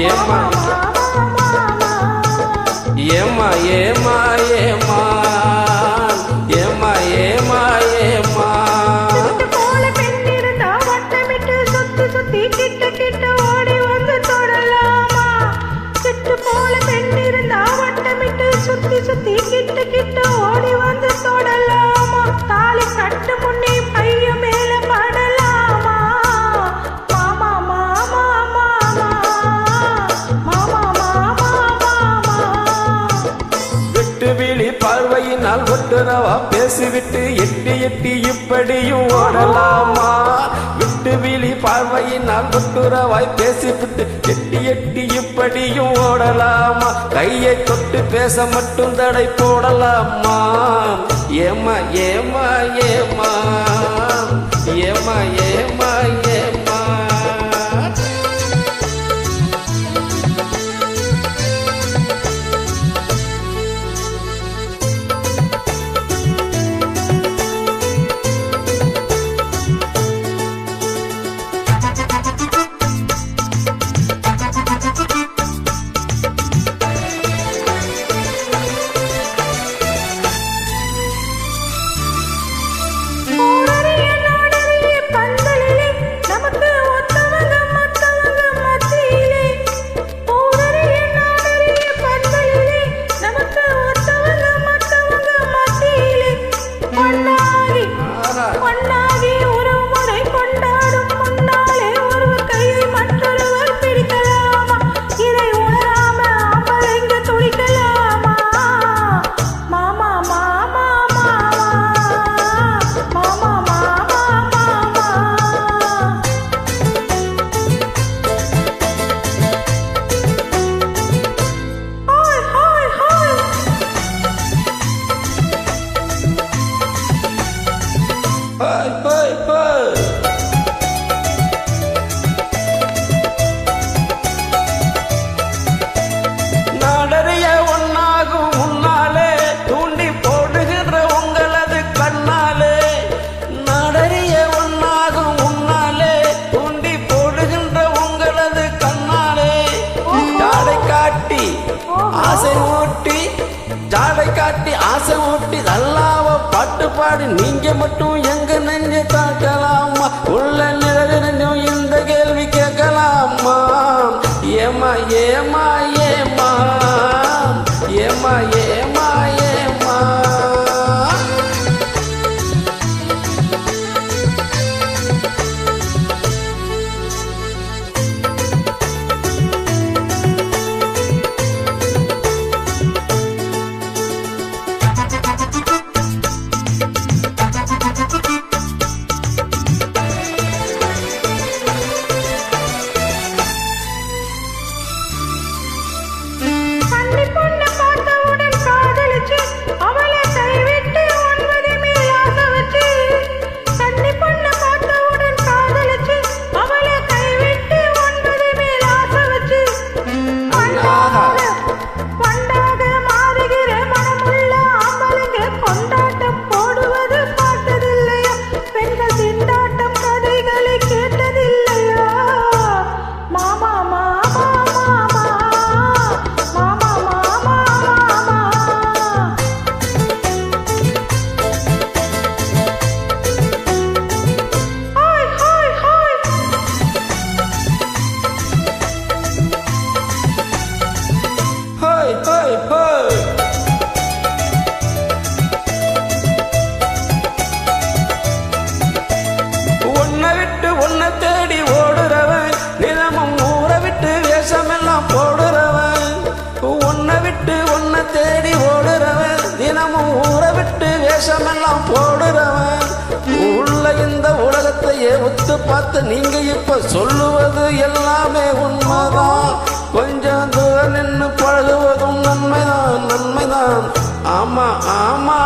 ஏமா ஏமா ஏமா ஏமா ஏமா ஏமா ஏமா போல பெண்ணிருந்தா வட்டமிட்டு சுத்தி சுத்தி கிட்ட கிட்ட ஓடி வந்து தொடலாமா சிட்டு போல பெண்ணிருந்தா வட்டமிட்டு சுத்தி சுத்தி கிட்ட கிட்ட ஓடி வந்து தொடலாமா தாலி கட்டு முன்னே பைய மேல படலாமா மாமா மாமா மாமா மாமா மாமா மாமா விட்டு விழி பார்வையினால் ஒட்டுறவா பேசிவிட்டு எட்டி எட்டி இப்படியும் ஓடலாமா விட்டு விழி பார்வையினால் ஒட்டுறவாய் பேசிவிட்டு எட்டி எட்டி இப்படியும் ஓடலாமா கையை தொட்டு பேச மட்டும் தடை போடலாமா ஏமா ஏமா ஏமா ஏமா ஏமா ஏமா ஓடறிய நாடறிய பந்தலிலே நமக்கு ஒத்தவங்க மத்தவங்க மத்தியிலே ஓடறிய நாடறிய பந்தலிலே நமக்கு ஒத்தவங்க மத்தவங்க மத்தியிலே ஒன்னாகி ஒன்னாகி ஒரு முறை கொண்டாடும் முன்னாலே ஒருவர் கையை மற்றொருவர் பிடிக்கலாமா இதை உணராம அம்பளைங்க துடிக்கலாமா மாமா மாமா மாமா மாமா மாமா மாமா hi hi hi hi hi hi நாடறிய ஒன்னாகும் முன்னாலே தூண்டி போடுகின்ற உங்களது கண்ணாலே நாடறிய ஒன்னாகும் முன்னாலே தூண்டி போடுகின்ற உங்களது கண்ணாலே ஜாடை காட்டி ஆசை ஊட்டி ஜாடை காட்டி ஆசை ஊட்டி நல்லாவ பாட்டு பாடி நீங்க மட்டும் எங்க நெஞ்சு தாக்கலாமா உள்ள நிறைய இந்த கேள்வி கேட்கலாமா ஏமா ஏமா ஏமா ஏமா ஏமா ஏமா கன்னி பொண்ணு பார்த்தவுடன் காதலிச்சு அவளை கைவிட்டு 9 மேல் ஆசை வச்சு கன்னி பொண்ணு பார்த்தவுடன் காதலிச்சு அவளை கைவிட்டு 9 மேல் ஆசை வச்சு பண்டாக மாறுகிற மனமுள்ள ஆம்பளைங்க கொண்டாட்டம் போடுவது பார்த்ததில்லையா பெண்கள் திண்டாட்டம் கதைகளை கேட்டதில்லையா மாமா மாமா மாமா மாமா மாமா மாமா hi hi hi hi hi hi உன்னை விட்டு உன்னை தேடி ஓடுறவன் நிலமும் ஊரை விட்டு வேஷமெல்லாம் போடுறவன் உன்னை விட்டு உன்னை தேடி ஓடுறவன் தினமும் ஊரை விட்டு வேஷமெல்லாம் போடுறவன் உள்ள இந்த உலகத்தையே ஒத்து பார்த்து நீங்க இப்ப சொல்லுவது எல்லாமே உண்மைதான் கொஞ்சம் தூரம் நின்று பழகுவதும் நன்மைதான் நன்மைதான் ஆமா ஆமா